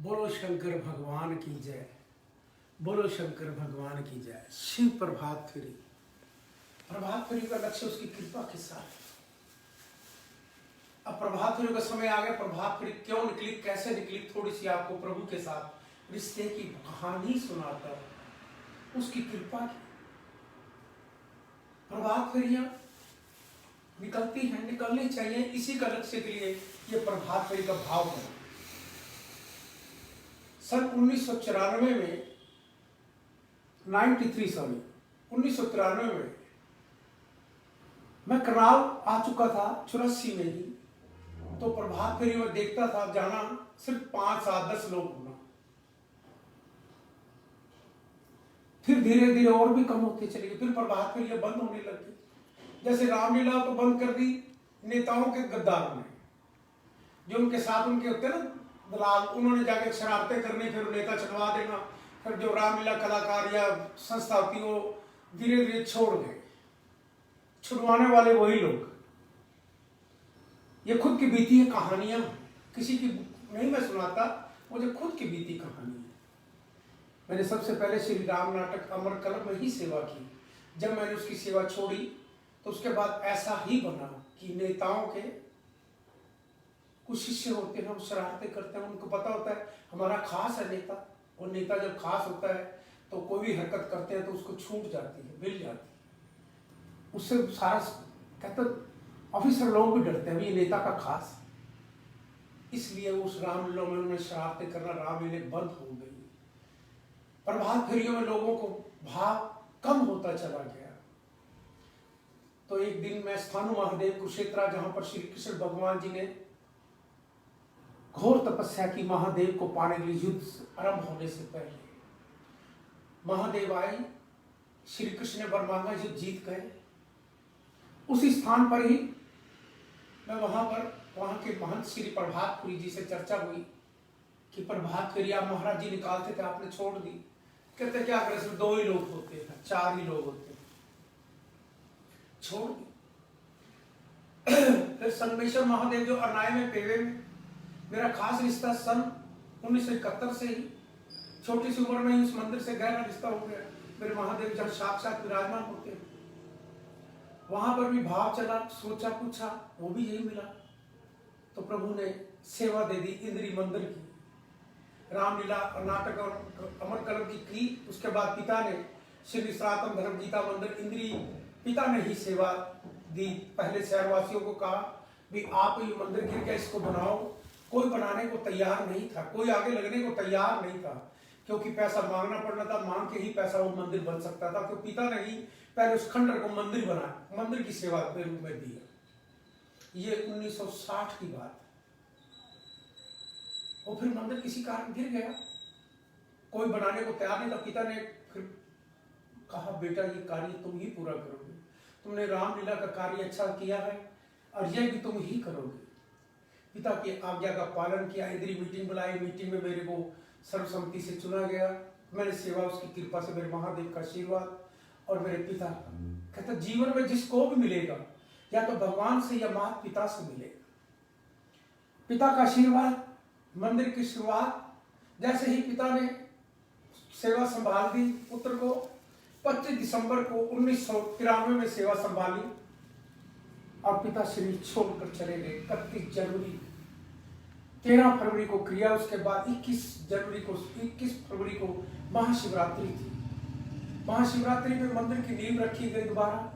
बोलो शंकर भगवान की जय। बोलो शंकर भगवान की जय। शिव प्रभात फेरी। प्रभात फेरी का लक्ष्य उसकी कृपा के साथ। अब प्रभात फेरी का समय आ गया। प्रभात फेरी क्यों निकली, कैसे निकली, थोड़ी सी आपको प्रभु के साथ रिश्ते की कहानी सुनाता हूं, उसकी कृपा की। प्रभात फेरियां निकलती हैं, निकलनी चाहिए। इसी का लक्ष्य के लिए ये प्रभात फेरी का भाव बना। सन 1993 में 1993 में मैं करनाल आ चुका था 84 में ही। तो प्रभात फेरी में देखता था, जाना सिर्फ 5, 7, 10 लोग होना। फिर धीरे धीरे और भी कम होते चले गए। फिर प्रभात फेरी बंद होने लगी। जैसे रामलीला तो बंद कर दी नेताओं के गद्दारों ने, जो उनके साथ उनके होते ना दलाल, उन्होंने जाके शरारतें करनी, फिर नेता चढ़वा देना। फिर जो रामलीला कलाकार या संस्था होती वो धीरे धीरे छोड़ गए। छुड़वाने वाले वही लोग। ये खुद की बीती है कहानियां, किसी की नहीं मैं सुनाता, मुझे खुद की बीती कहानी है। मैंने सबसे पहले श्री राम नाटक अमर कलम में ही सेवा की। जब मैंने उसकी सेवा छोड़ी तो उसके बाद ऐसा ही बना कि नेताओं के कुछ शिष्य होते हैं, वो शरारतें करते हैं। उनको पता होता है हमारा खास है नेता, और नेता जब खास होता है तो कोई भी हरकत करते हैं तो उसको छूट जाती है, मिल जाती है। उससे सारा कहते ऑफिसर लोग भी डरते हैं, ये नेता का खास। इसलिए उस रामलीला में उन्होंने शरारतें करना, रामलीला बंद हो गई। प्रभात फेरियों में लोगों को भाव कम होता चला गया। तो एक दिन मैं स्थानु महादेव कुरुक्षेत्र, जहां पर श्री कृष्ण भगवान जी ने घोर तपस्या की, महादेव को पाने के लिए युद्ध आरंभ होने से पहले महादेव आए, श्री कृष्ण ने वर मांगा, युद्ध जीत गए। उसी स्थान पर ही मैं वहां के महंत श्री प्रभात पुरी जी से चर्चा हुई कि प्रभात फेरी आप महाराज जी निकालते थे, आपने छोड़ दी। कहते क्या करें, सिर्फ 2 ही लोग होते हैं, 4 ही लोग होते हैं, छोड़ दी। फिर संगमेश्वर महादेव जो अरनाई में पेवे में मेरा खास रिश्ता सन 1971 से ही, छोटी सी उम्र में ही उस मंदिर से गहरा रिश्ता हो गया। मेरे महादेव जहाँ साक्षात विराजमान होते हैं, वहां पर भी भाव चला, सोचा पूछा, वो भी यही मिला। तो प्रभु ने सेवा दे दी इंद्री मंदिर की, रामलीला और नाटक और अमर कलम की। उसके बाद पिता ने श्री सनातन धर्म गीता मंदिर इंद्री, पिता ने ही सेवा दी। पहले शहरवासियों को कहा भी आप ये मंदिर गिर गया, इसको बनाओ। कोई बनाने को तैयार नहीं था, कोई आगे लगने को तैयार नहीं था, क्योंकि पैसा मांगना पड़ना था। मांग के ही पैसा वो मंदिर बन सकता था। तो पिता ने ही पहले उस खंडर को मंदिर बनाया, मंदिर की सेवा के रूप में दिया। ये 1960 की बात। और फिर मंदिर किसी कारण गिर गया, कोई बनाने को तैयार नहीं था। पिता ने फिर कहा, बेटा ये कार्य तुम ही पूरा करोगे, तुमने रामलीला का कार्य अच्छा किया है और यह भी तुम ही करोगे। पिता की आज्ञा का पालन किया। इंद्री मीटिंग बुलाई, मीटिंग में मेरे को सर्वसम्मति से चुना गया। मैंने सेवा उसकी कृपा से, मेरे महादेव का आशीर्वाद और मेरे पिता। कहते जीवन में जिसको भी मिलेगा, या तो भगवान से या माता पिता से मिलेगा। पिता का आशीर्वाद, मंदिर की शुरुआत। जैसे ही पिता ने सेवा संभाल दी, पुत्र को 25 दिसंबर को 1993 में सेवा संभाली और पिता शरीर छोड़कर चले गए। 31 जनवरी, 13 फरवरी को क्रिया, उसके बाद 21 फरवरी को महाशिवरात्रि थी। महाशिवरात्रि में मंदिर की नींव रखी गई दोबारा।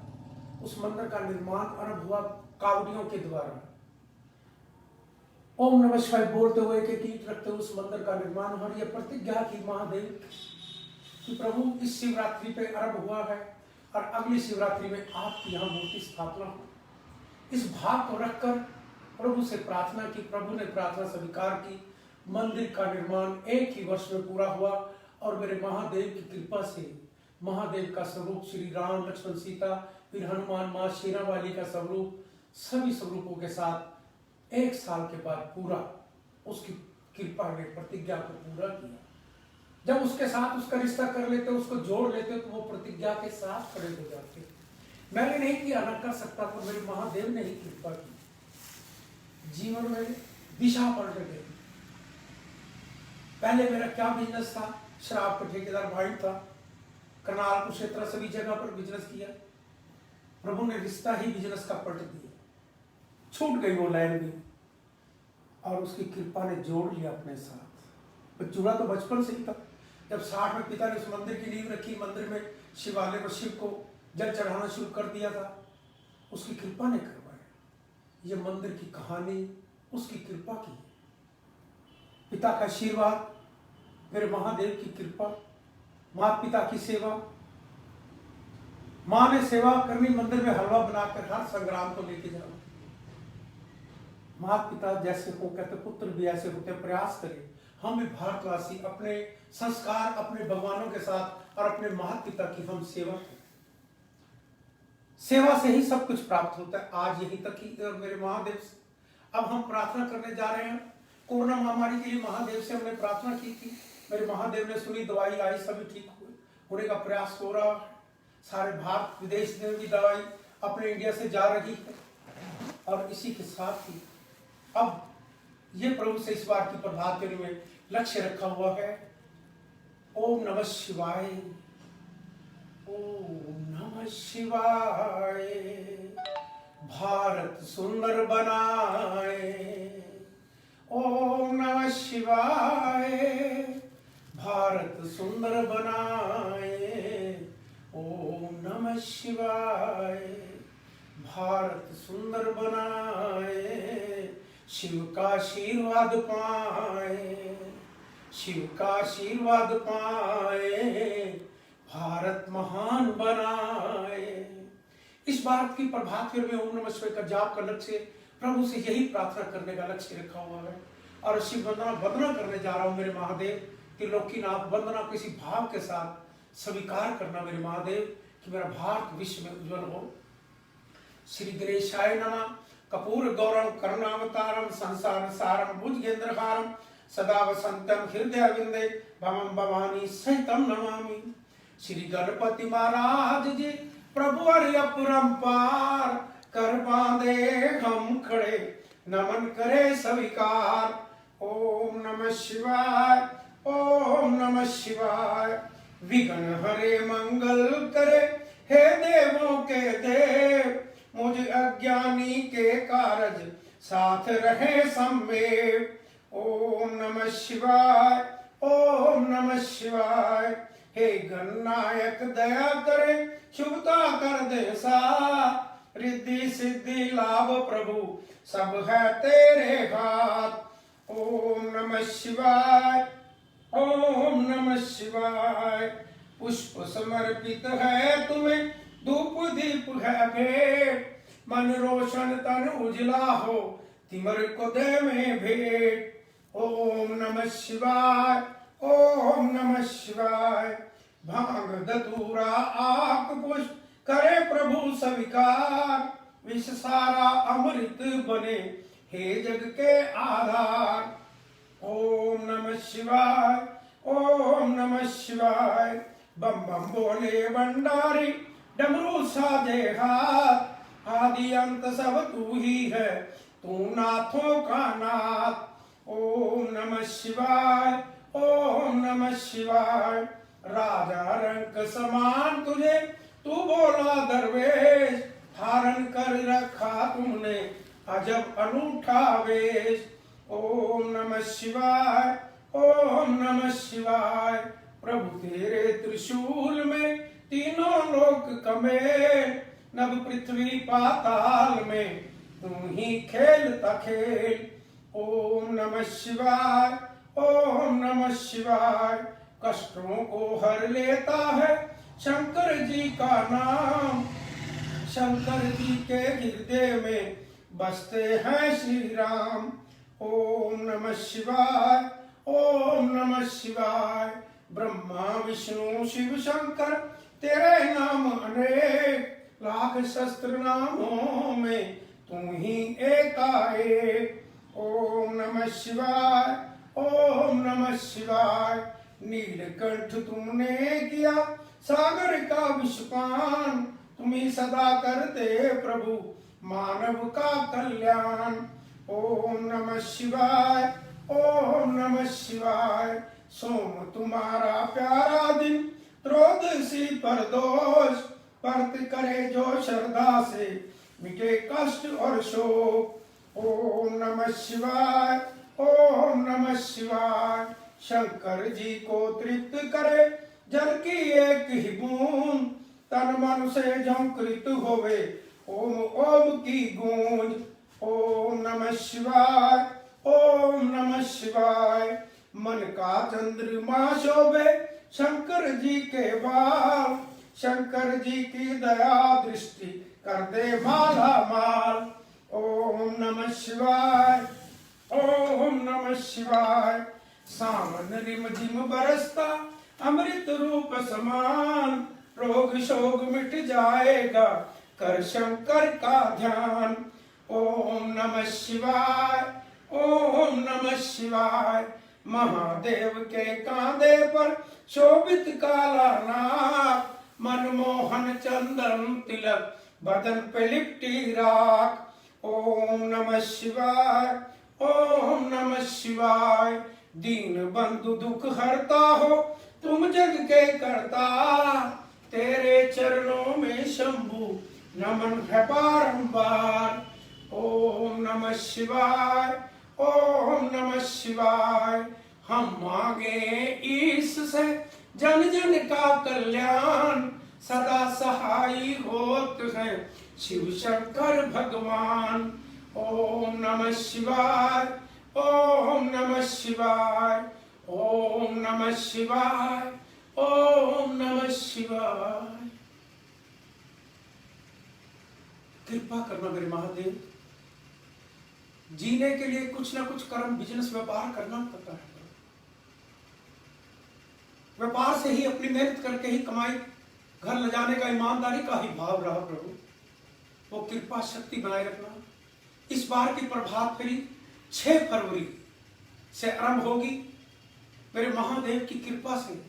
उस मंदिर का निर्माण आरंभ हुआ कावड़ियों के द्वारा। ओम नमः शिवाय बोलते हुए के कीट रखते हुए उस मंदिर का निर्माण हुआ। यह प्रतिज्ञा की महादेव कि प्रभु इस शिवरात्रि पे आरंभ हुआ है और अगली शिवरात्रि में आपकी यहाँ मूर्ति स्थापना हो। इस भाव को रखकर प्रभु से प्रार्थना की। प्रभु ने प्रार्थना स्वीकार की। मंदिर का निर्माण 1 ही वर्ष में पूरा हुआ और मेरे महादेव की कृपा से महादेव का स्वरूप श्री राम, लक्ष्मण, सीता, फिर हनुमान, माँ शेरावाली का स्वरूप, सभी स्वरूपों के साथ 1 साल के बाद पूरा उसकी कृपा ने प्रतिज्ञा को पूरा किया। जब उसके साथ उसका रिश्ता कर लेते, उसको जोड़ लेते, तो वो प्रतिज्ञा के साथ खड़े हो जाते। मैंने नहीं किया, न कर सकता, पर मेरे महादेव ने ही कृपा की। जीवन में दिशा पलट गई। पहले मेरा क्या बिजनेस था, शराब का ठेकेदार भाई था, करनाल कुरुक्षेत्र सभी जगह पर बिजनेस किया। प्रभु ने रिश्ता ही बिजनेस का पलट दिया, छूट गई वो लाइन भी, और उसकी कृपा ने जोड़ लिया अपने साथ। जुड़ा तो बचपन से ही था। जब 60 में पिता ने उस मंदिर की नींव रखी, मंदिर में शिवालय पर शिव को जल चढ़ाना शुरू कर दिया था, उसकी कृपा ने करवाया। ये मंदिर की कहानी उसकी कृपा की है। पिता का आशीर्वाद, मेरे महादेव की कृपा, माता पिता की सेवा, माँ ने सेवा करनी, मंदिर में हलवा बनाकर हर संग्राम को लेके जाना। माता पिता जैसे हो, कहते पुत्र भी ऐसे होते, प्रयास करें हम भी भारतवासी अपने संस्कार, अपने भगवानों के साथ और अपने माता पिता की हम सेवा करें। सेवा से ही सब कुछ प्राप्त होता है। आज यहीं तक ही, और मेरे महादेव से अब हम प्रार्थना करने जा रहे हैं। कोरोना महामारी के लिए महादेव से हमने प्रार्थना की थी, मेरे महादेव ने सुनी, दवाई आई, सभी ठीक हुए, होने का प्रयास हो रहा है। सारे भारत विदेश में भी दवाई अपने इंडिया से जा रही है। और इसी के साथ ही अब ये प्रभु से इस बार की प्रभात फेरी में लक्ष्य रखा हुआ है, ओम नमः शिवाय, ओम नमः शिवाय, भारत सुंदर बनाए, ओम नमः शिवाय, भारत सुंदर बनाए, ओम नमः शिवाय, भारत सुंदर बनाए, शिव का आशीर्वाद पाए, शिव का आशीर्वाद पाए, भारत महान बनाए। इस बात की प्रभात फेरी में ओम नमः शिवाय का जाप का लक्ष्य, प्रभु से यही प्रार्थना करने का लक्ष्य रखा हुआ है। और शिव वंदना करने जा रहा हूं मेरे महादेव, त्रिलोकीनाथ वंदना को इसी भाव के साथ स्वीकार करना मेरे महादेव कि मेरा भारत विश्व में उज्जवल हो। श्री गणेशाय नमः। कपूर गौरम करुणावतारम संसार सारम भुजगेंद्रहारम सदा वसंतम हृदय विंदे भवम भवानी सहितम नमामि। श्री गणपति महाराज जी प्रभु अपरंपार, कर बांधे हम खड़े, नमन करे स्वीकार। ओम नमः शिवाय, ओम नमः शिवाय, विघ्न हरे मंगल करे, हे देवों के देव, मुझ अज्ञानी के कारज साथ रहे सम्मेव। ओम नमः शिवाय, ओम नमः शिवाय, हे गणनायक दया करे, शुभता कर दे साथ, रिद्धि सिद्धि लाभ प्रभु सब है तेरे हाथ। ओम नमः शिवाय, ओम नमः शिवाय, पुष्प समर्पित है तुम्हें, धूप दीप है भेंट, मन रोशन तन उजला हो, तिमर को दे में भेंट। ओम नमः शिवाय, ओम नमः शिवाय, भांग धतूरा आक पुष्प करे प्रभु स्वीकार, विष सारा अमृत बने हे जग के आधार। ओम नमः शिवाय, ओम नमः शिवाय, बम बम बोले भंडारी, डमरू साजे हाथ, आदि अंत सब तू ही है, तू नाथों का नाथ। ओम नमः शिवाय, ओम नमः शिवाय, राजा रंग समान तुझे तू बोला दरवेश, धारण कर रखा तुमने अजब अनूठा वेश। ओम नमः शिवाय, ओम नमः शिवाय, प्रभु तेरे त्रिशूल में तीनों लोक कमे, नभ पृथ्वी पाताल में तुम ही खेलता खेल। ओम नमः शिवाय, ओम नमः शिवाय, कष्टों को हर लेता है शंकर जी का नाम, शंकर जी के हृदय में बसते हैं श्री राम। ओम नमः शिवाय, ओम नमः शिवाय, ब्रह्मा विष्णु शिव शंकर तेरे नाम अनेक, लाख शस्त्र नामों में तुम ही एकाएक। ओम नमः शिवाय, ओम नमः शिवाय, नीलकंठ तुमने किया सागर का विषपान, तुम ही सदा करते प्रभु मानव का कल्याण। ओम नमः शिवाय, ओम नमः शिवाय। सोम तुम्हारा प्यारा दिन, त्रयोदशी पर दोष, व्रत करे जो श्रद्धा से, मिटे कष्ट और शोक। ओम नमः शिवाय, ओम नमः शिवाय। शंकर जी को तृप्त करे जल की एक ही बूंद, तन मन से झंकृत होवे ओम ओम की गूंज। ओम नमः शिवाय, ओम नमः शिवाय। मन का चंद्रमा शोभे शंकर जी के बाल, शंकर जी की दया दृष्टि कर दे माला माल। ओम नमः शिवाय, ओम नमः शिवाय। सावन रिम झिम बरसता अमृत रूप समान, रोग शोक मिट जाएगा कर शंकर का ध्यान। ओम नमः शिवाय, ओम नमः शिवाय। महादेव के कांधे पर शोभित काला नाग, मनमोहन चंदन तिलक बदन पे लिपटी राख। ओम नमः शिवाय, ओम नमः शिवाय। दीन बंधु दुख हरता हो तुम जग के करता, तेरे चरणों में शंभु नमन है बारंबार। ओम नमः शिवाय, ओम नमः शिवाय। हम मांगे ईश से जन जन का कल्याण, सदा सहाय होत है शिव शंकर भगवान। ओम नमः शिवाय, ओम नमः शिवाय, ओम नमः शिवाय, ओम नमः शिवाय। कृपा करना मेरे महादेव, जीने के लिए कुछ ना कुछ कर्म बिजनेस व्यापार करना पड़ता है। व्यापार से ही अपनी मेहनत करके ही कमाई घर ले जाने का ईमानदारी का ही भाव रहा प्रभु, वो कृपा शक्ति बनाए रखना। इस बार की प्रभात फेरी 6 फरवरी से आरंभ होगी मेरे महादेव की कृपा से,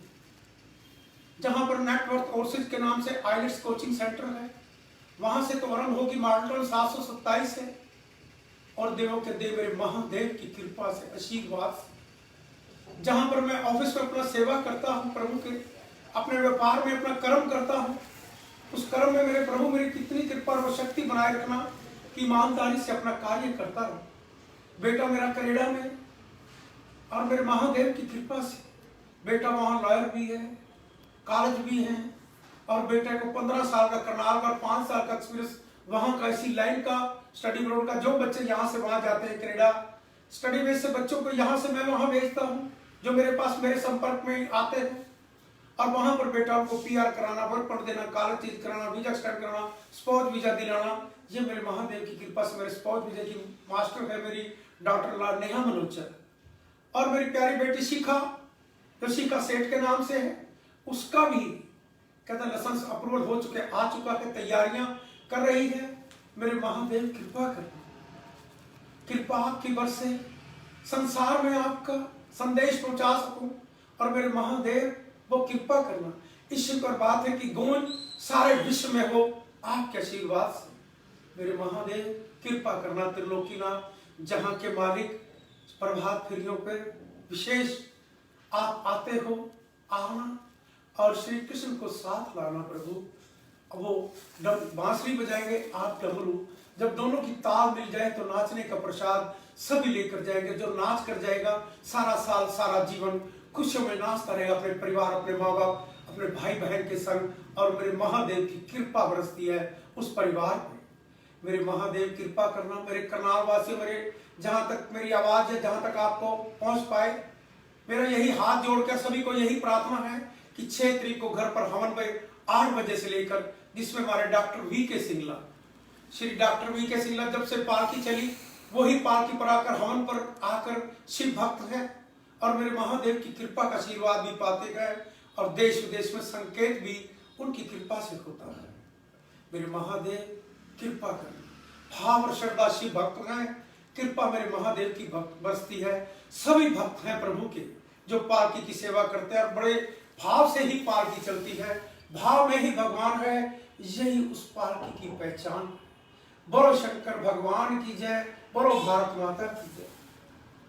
जहां पर नेटवर्क कोर्सेज के नाम से आइलेट्स कोचिंग सेंटर है, वहां से तो आरंभ होगी मॉडल 727 से, और देवों के देव मेरे महादेव की कृपा से आशीर्वाद से, जहां पर मैं ऑफिस में अपना सेवा करता हूं प्रभु के, अपने व्यापार में अपना कर्म करता हूं, उस कर्म में मेरे प्रभु मेरी कितनी कृपा और शक्ति बनाए रखना कि ईमानदारी से अपना कार्य करता रहूं। बेटा मेरा कनाडा में, और मेरे महादेव की कृपा से बेटा वहां लॉयर भी है, कॉलेज भी है, और बेटे को 15 साल का करनाल का 5 साल का एक्सपीरियंस वहां का इसी लाइन का स्टडी ब्रोड का। जो बच्चे यहाँ से वहां जाते हैं कनाडा स्टडी बेस से, बच्चों को यहाँ से मैं वहां भेजता हूँ जो मेरे पास मेरे संपर्क में आते हैं, और वहां पर बेटा उनको PR कराना, वर्क परमिट देना, कॉलेज चेंज कराना, वीजा एक्सटेंड कराना, स्पाउस वीजा दिलाना। ये मेरे महादेव की कृपा से मेरे स्पाउस वीजा की मास्टर है मेरी डॉक्टर नेहा मनोचर, और मेरी प्यारी बेटी शिखा जो शिखा सेठ के नाम से है, उसका भी कहता लाइसेंस अप्रूवल हो चुके, आ चुका है, तैयारियां कर रही है। मेरे महादेव कृपा कर, कृपा आपकी बरसे, संसार में आपका संदेश पहुंचा सकूं, और मेरे महादेव वो कृपा करना। ईश्वर पर बात है कि गूंज सारे विश्व में हो आपके आशीर्वाद से। मेरे महादेव कृपा करना त्रिलोकीनाथ, जहां के मालिक प्रभात फेरियों पर विशेष आप आते हो, आना और श्री कृष्ण को साथ लाना प्रभु। वो बांसुरी बजाएंगे, आप डमरू, जब दोनों की ताल मिल जाए तो नाचने का प्रसाद सभी लेकर जाएंगे। जो नाच कर जाएगा सारा साल सारा जीवन खुशियों में नाचता रहेगा, अपने परिवार, अपने माँ बाप, अपने भाई बहन के संग, और मेरे महादेव की कृपा बरसती है उस परिवार पे। मेरे महादेव कृपा करना, मेरे करनाल वासियों, मेरे जहां तक मेरी आवाज है, जहां तक आपको पहुंच पाए, मेरा यही हाथ जोड़कर सभी को यही प्रार्थना है कि 6 तारीख को घर पर हवन पे 8 बजे से लेकर, जिसमें हमारे doctor VK Singla, Shri doctor VK Singla जब से पालकी चली वही पालकी पर आकर हवन पर आकर शिव भक्त है, और मेरे महादेव की कृपा का आशीर्वाद भी पाते गए, और देश विदेश में संकेत भी उनकी कृपा से होता है। मेरे महादेव कृपा करें, भाव और श्रद्धा शिव भक्त हैं, कृपा मेरे महादेव की बरसती है। सभी भक्त हैं प्रभु के जो पालकी की सेवा करते हैं, और बड़े भाव से ही पालकी चलती है, भाव में ही भगवान है, यही उस पालकी की पहचान। बोलो शंकर भगवान की जय, बोलो भारत माता की जय।